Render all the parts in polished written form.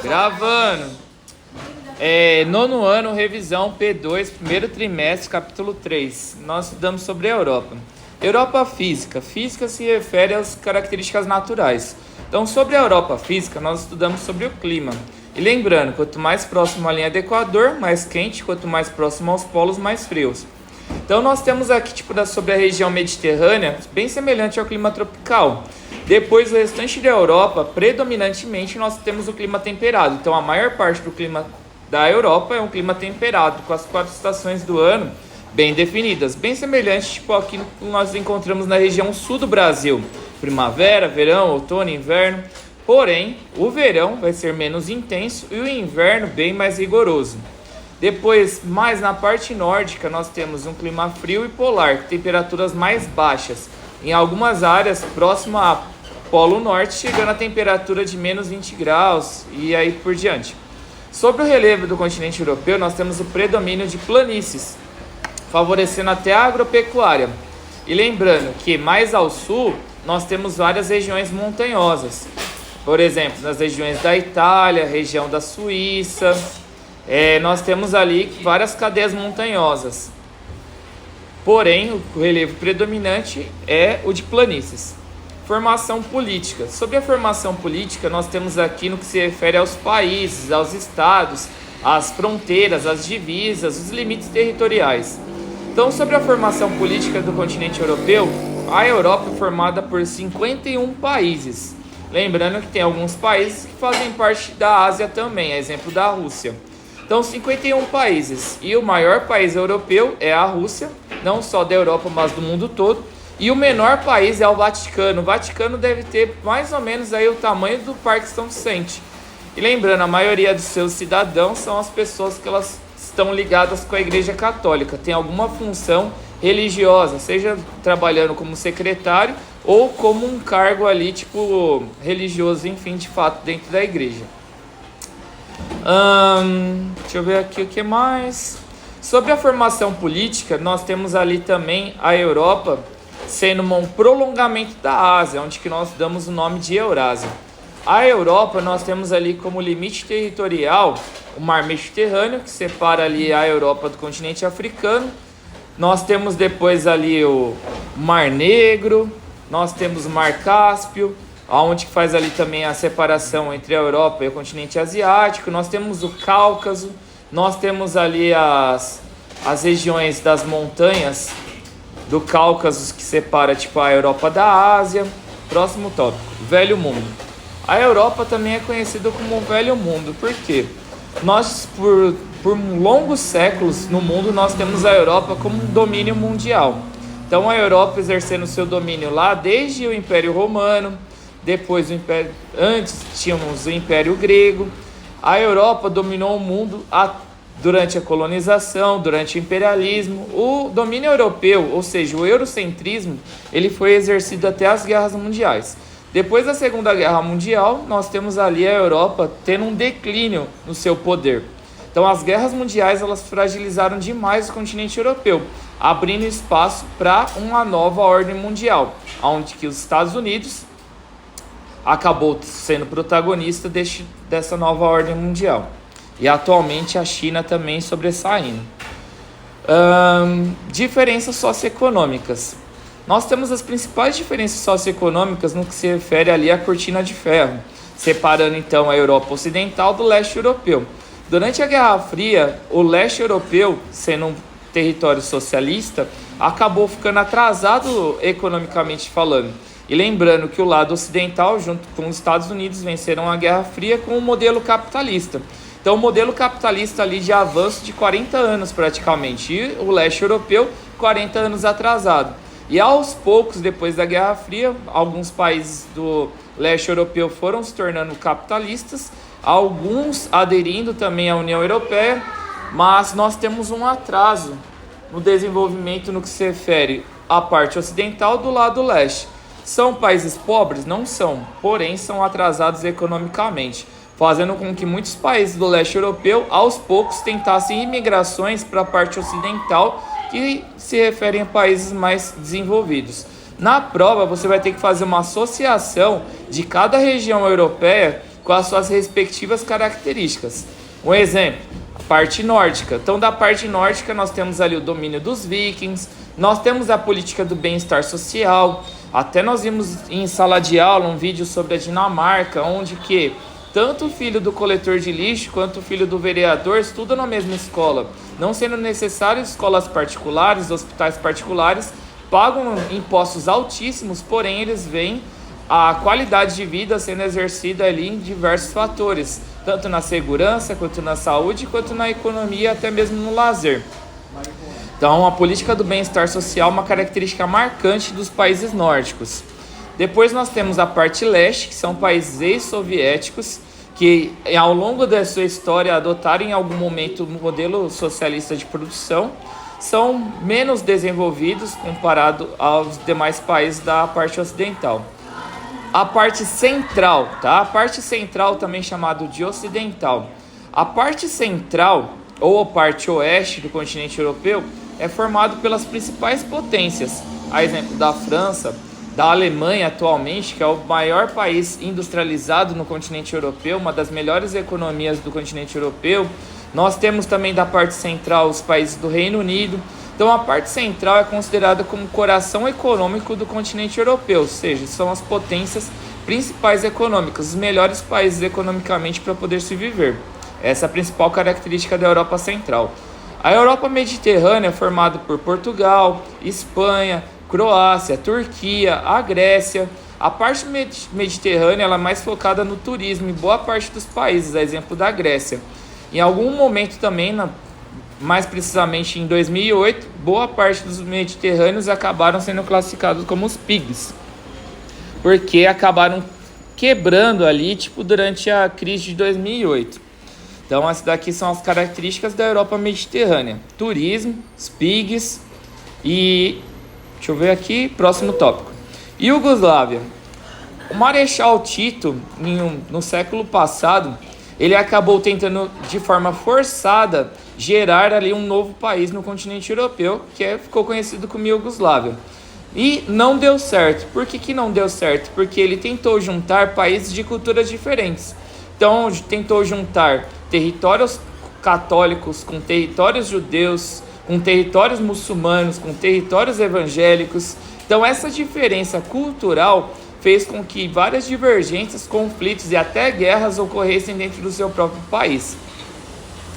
Gravando. Nono ano, revisão P2, primeiro trimestre, capítulo 3. Nós estudamos sobre a Europa. Europa física. Física se refere às características naturais. Então, sobre a Europa física, nós estudamos sobre o clima. E lembrando, quanto mais próximo à linha do Equador, mais quente, quanto mais próximo aos polos, mais frios. Então, nós temos aqui sobre a região mediterrânea, bem semelhante ao clima tropical. Depois, o restante da Europa, predominantemente, nós temos o clima temperado. Então, a maior parte do clima da Europa é um clima temperado, com as 4 estações do ano bem definidas. Bem semelhante ao que nós encontramos na região sul do Brasil. Primavera, verão, outono, inverno. Porém, o verão vai ser menos intenso e o inverno bem mais rigoroso. Depois, mais na parte nórdica, nós temos um clima frio e polar, temperaturas mais baixas. Em algumas áreas, próximo ao Polo Norte, chegando a temperatura de menos 20 graus e aí por diante. Sobre o relevo do continente europeu, nós temos o predomínio de planícies, favorecendo até a agropecuária. E lembrando que mais ao sul, nós temos várias regiões montanhosas. Por exemplo, nas regiões da Itália, região da Suíça, nós temos ali várias cadeias montanhosas. Porém, o relevo predominante é o de planícies. Formação política. Sobre a formação política, nós temos aqui no que se refere aos países, aos estados, às fronteiras, às divisas, os limites territoriais. Então, sobre a formação política do continente europeu, a Europa é formada por 51 países. Lembrando que tem alguns países que fazem parte da Ásia também, a exemplo da Rússia. Então, 51 países. E o maior país europeu é a Rússia, não só da Europa, mas do mundo todo. E o menor país é o Vaticano. O Vaticano deve ter mais ou menos aí o tamanho do Parque São Vicente. E lembrando, a maioria dos seus cidadãos são as pessoas que elas estão ligadas com a Igreja Católica. Tem alguma função religiosa, seja trabalhando como secretário ou como um cargo ali, tipo, religioso, enfim, de fato, dentro da igreja. Deixa eu ver aqui o que mais. Sobre a formação política, nós temos ali também a Europa sendo um prolongamento da Ásia, onde que nós damos o nome de Eurásia. A Europa, nós temos ali como limite territorial o Mar Mediterrâneo, que separa ali a Europa do continente africano. Nós temos depois ali o Mar Negro, nós temos o Mar Cáspio, onde faz ali também a separação entre a Europa e o continente asiático. Nós temos o Cáucaso, nós temos ali as regiões das montanhas do Cáucaso, que separa tipo a Europa da Ásia. Próximo tópico, Velho Mundo. A Europa também é conhecida como o Velho Mundo, por quê? Nós, por longos séculos no mundo, nós temos a Europa como um domínio mundial. Então a Europa exercendo seu domínio lá desde o Império Romano, depois antes tínhamos o Império Grego. A Europa dominou o mundo durante a colonização, durante o imperialismo. O domínio europeu, ou seja, o eurocentrismo, ele foi exercido até as guerras mundiais. Depois da Segunda Guerra Mundial, nós temos ali a Europa tendo um declínio no seu poder. Então as guerras mundiais, elas fragilizaram demais o continente europeu, abrindo espaço para uma nova ordem mundial, onde que os Estados Unidos acabou sendo protagonista dessa nova ordem mundial. E atualmente a China também sobressaindo. Diferenças socioeconômicas. Nós temos as principais diferenças socioeconômicas no que se refere ali à cortina de ferro, separando então a Europa Ocidental do leste europeu. Durante a Guerra Fria, o leste europeu, sendo um território socialista, acabou ficando atrasado economicamente falando. E lembrando que o lado ocidental, junto com os Estados Unidos, venceram a Guerra Fria com o modelo capitalista. Então, o modelo capitalista ali de avanço de 40 anos praticamente, e o leste europeu 40 anos atrasado. E aos poucos, depois da Guerra Fria, alguns países do leste europeu foram se tornando capitalistas, alguns aderindo também à União Europeia, mas nós temos um atraso no desenvolvimento no que se refere à parte ocidental do lado leste. São países pobres? Não são, porém são atrasados economicamente, fazendo com que muitos países do leste europeu, aos poucos, tentassem imigrações para a parte ocidental, que se referem a países mais desenvolvidos. Na prova, você vai ter que fazer uma associação de cada região europeia com as suas respectivas características. Um exemplo, a parte nórdica. Então, da parte nórdica, nós temos ali o domínio dos vikings, nós temos a política do bem-estar social, até nós vimos em sala de aula um vídeo sobre a Dinamarca, onde que tanto o filho do coletor de lixo quanto o filho do vereador estudam na mesma escola, não sendo necessário escolas particulares, hospitais particulares, pagam impostos altíssimos, porém eles veem a qualidade de vida sendo exercida ali em diversos fatores, tanto na segurança, quanto na saúde, quanto na economia, até mesmo no lazer. Então, a política do bem-estar social é uma característica marcante dos países nórdicos. Depois nós temos a parte leste, que são países ex-soviéticos, que ao longo da sua história adotaram em algum momento o modelo socialista de produção, são menos desenvolvidos comparado aos demais países da parte ocidental. A parte central, tá? A parte central também chamada de ocidental. A parte central, ou a parte oeste do continente europeu, é formado pelas principais potências, a exemplo da França, da Alemanha atualmente, que é o maior país industrializado no continente europeu, uma das melhores economias do continente europeu. Nós temos também da parte central os países do Reino Unido. Então a parte central é considerada como o coração econômico do continente europeu, ou seja, são as potências principais econômicas, os melhores países economicamente para poder se viver. Essa é a principal característica da Europa Central. A Europa Mediterrânea é formada por Portugal, Espanha, Croácia, Turquia, a Grécia. A parte mediterrânea ela é mais focada no turismo em boa parte dos países, a exemplo da Grécia. Em algum momento também, mais precisamente em 2008, boa parte dos mediterrâneos acabaram sendo classificados como os PIGs, porque acabaram quebrando ali, durante a crise de 2008. Então, essas daqui são as características da Europa Mediterrânea: turismo, os PIGs e... deixa eu ver aqui, próximo tópico. Iugoslávia. O Marechal Tito, no século passado, ele acabou tentando, de forma forçada, gerar ali um novo país no continente europeu, que ficou conhecido como Iugoslávia. E não deu certo. Por que não deu certo? Porque ele tentou juntar países de culturas diferentes. Então, tentou juntar territórios católicos com territórios judeus, com territórios muçulmanos, com territórios evangélicos. Então, essa diferença cultural fez com que várias divergências, conflitos e até guerras ocorressem dentro do seu próprio país.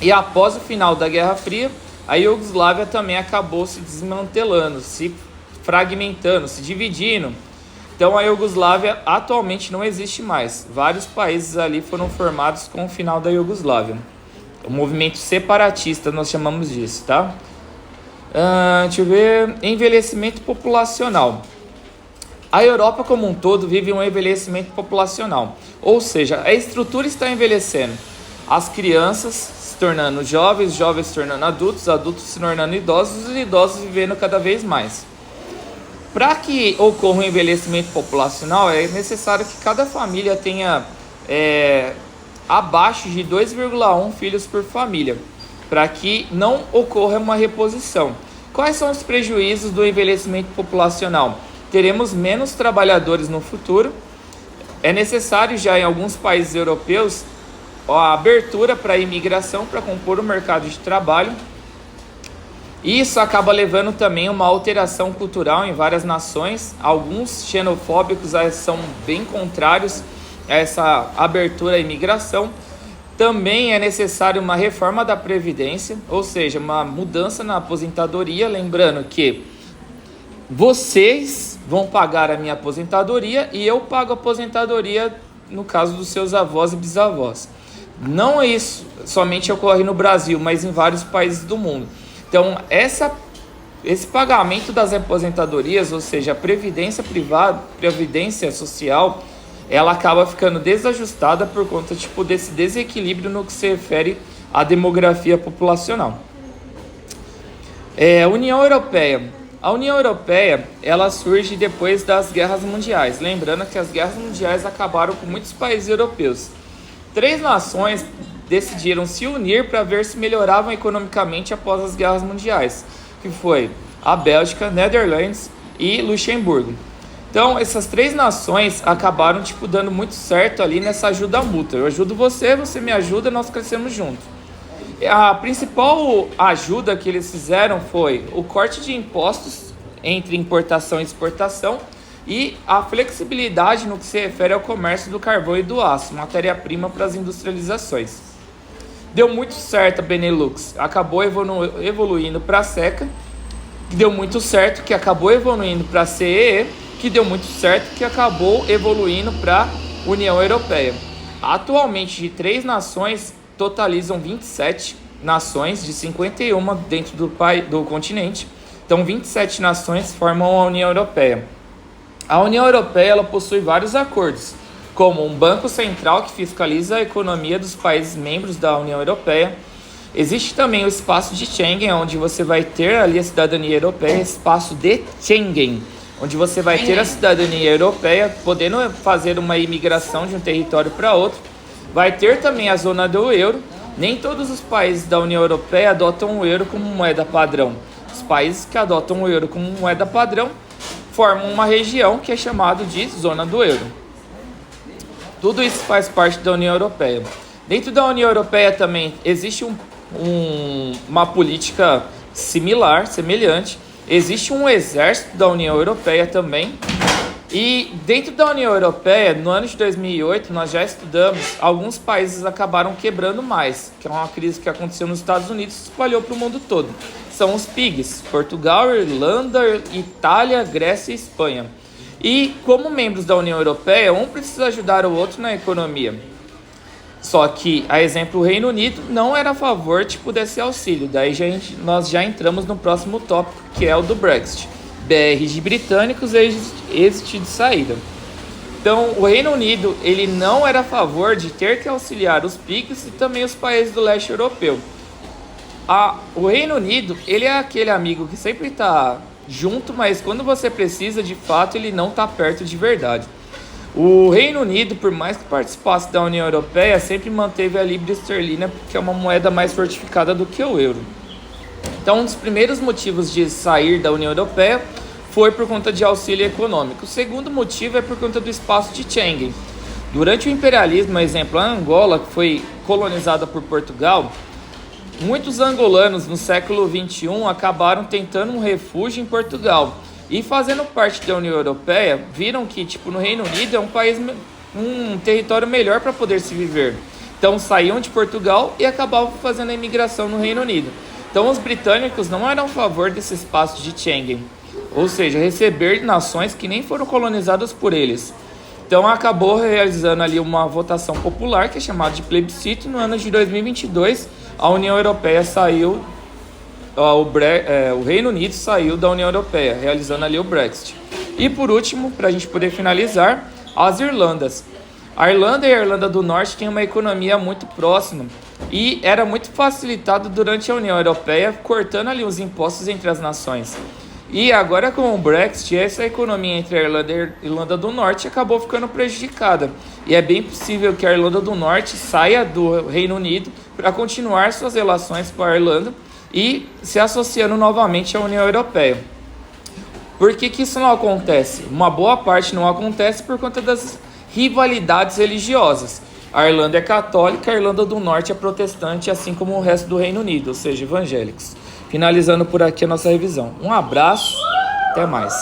E após o final da Guerra Fria, a Iugoslávia também acabou se desmantelando, se fragmentando, se dividindo. Então, a Iugoslávia atualmente não existe mais. Vários países ali foram formados com o final da Iugoslávia. O movimento separatista, nós chamamos disso, tá? Deixa eu ver. Envelhecimento populacional. A Europa como um todo vive um envelhecimento populacional. Ou seja, a estrutura está envelhecendo. As crianças se tornando jovens, jovens se tornando adultos, adultos se tornando idosos e idosos vivendo cada vez mais. Para que ocorra um envelhecimento populacional, é necessário que cada família tenha abaixo de 2,1 filhos por família, para que não ocorra uma reposição. Quais são os prejuízos do envelhecimento populacional? Teremos menos trabalhadores no futuro. É necessário já em alguns países europeus a abertura para a imigração para compor o mercado de trabalho. Isso acaba levando também uma alteração cultural em várias nações. Alguns xenofóbicos são bem contrários a essa abertura à imigração. Também é necessário uma reforma da Previdência, ou seja, uma mudança na aposentadoria. Lembrando que vocês vão pagar a minha aposentadoria e eu pago a aposentadoria no caso dos seus avós e bisavós. Não é isso somente ocorre no Brasil, mas em vários países do mundo. Então, esse pagamento das aposentadorias, ou seja, a previdência privada, previdência social, ela acaba ficando desajustada por conta desse desequilíbrio no que se refere à demografia populacional. União Europeia. A União Europeia, ela surge depois das guerras mundiais. Lembrando que as guerras mundiais acabaram com muitos países europeus. 3 nações decidiram se unir para ver se melhoravam economicamente após as guerras mundiais, que foi a Bélgica, Netherlands e Luxemburgo. Então, essas três nações acabaram, tipo, dando muito certo ali nessa ajuda mútua. Eu ajudo você, você me ajuda, nós crescemos juntos. A principal ajuda que eles fizeram foi o corte de impostos entre importação e exportação e a flexibilidade no que se refere ao comércio do carvão e do aço, matéria-prima para as industrializações. Deu muito certo a Benelux, acabou evoluindo para a SECA, que deu muito certo, que acabou evoluindo para a CEE, que deu muito certo, que acabou evoluindo para a União Europeia. Atualmente, de 3 nações, totalizam 27 nações de 51 dentro do continente. Então, 27 nações formam a União Europeia. A União Europeia ela possui vários acordos, como um banco central que fiscaliza a economia dos países membros da União Europeia. Existe também o espaço de Schengen, onde você vai ter ali a cidadania europeia, espaço de Schengen, onde você vai ter a cidadania europeia, podendo fazer uma imigração de um território para outro. Vai ter também a zona do euro. Nem todos os países da União Europeia adotam o euro como moeda padrão. Os países que adotam o euro como moeda padrão formam uma região que é chamada de zona do euro. Tudo isso faz parte da União Europeia. Dentro da União Europeia também existe uma política semelhante. Existe um exército da União Europeia também. E dentro da União Europeia, no ano de 2008, nós já estudamos, alguns países acabaram quebrando mais, que é uma crise que aconteceu nos Estados Unidos e se espalhou para o mundo todo. São os PIGs, Portugal, Irlanda, Itália, Grécia e Espanha. E como membros da União Europeia, um precisa ajudar o outro na economia. Só que, a exemplo, o Reino Unido não era a favor desse auxílio. Daí nós já entramos no próximo tópico, que é o do Brexit. BR de britânicos, êxito de saída. Então, o Reino Unido ele não era a favor de ter que auxiliar os PIGs e também os países do leste europeu. O Reino Unido ele é aquele amigo que sempre está junto, mas quando você precisa, de fato, ele não está perto de verdade. O Reino Unido, por mais que participasse da União Europeia, sempre manteve a libra esterlina, que é uma moeda mais fortificada do que o euro. Então, um dos primeiros motivos de sair da União Europeia foi por conta de auxílio econômico. O segundo motivo é por conta do espaço de Schengen. Durante o imperialismo, exemplo, a Angola, que foi colonizada por Portugal, muitos angolanos no século XXI acabaram tentando um refúgio em Portugal. E fazendo parte da União Europeia, viram que no Reino Unido é um território melhor para poder se viver. Então saíam de Portugal e acabavam fazendo a imigração no Reino Unido. Então os britânicos não eram a favor desse espaço de Schengen, ou seja, receber nações que nem foram colonizadas por eles. Então acabou realizando ali uma votação popular, que é chamada de plebiscito, e no ano de 2022 a União Europeia saiu, o Reino Unido saiu da União Europeia, realizando ali o Brexit. E por último, para a gente poder finalizar, as Irlandas. A Irlanda e a Irlanda do Norte têm uma economia muito próxima e era muito facilitado durante a União Europeia, cortando ali os impostos entre as nações. E agora com o Brexit, essa economia entre a Irlanda e a Irlanda do Norte acabou ficando prejudicada. E é bem possível que a Irlanda do Norte saia do Reino Unido para continuar suas relações com a Irlanda e se associando novamente à União Europeia. Por que isso não acontece? Uma boa parte não acontece por conta das rivalidades religiosas. A Irlanda é católica, a Irlanda do Norte é protestante, assim como o resto do Reino Unido, ou seja, evangélicos. Finalizando por aqui a nossa revisão. Um abraço, até mais.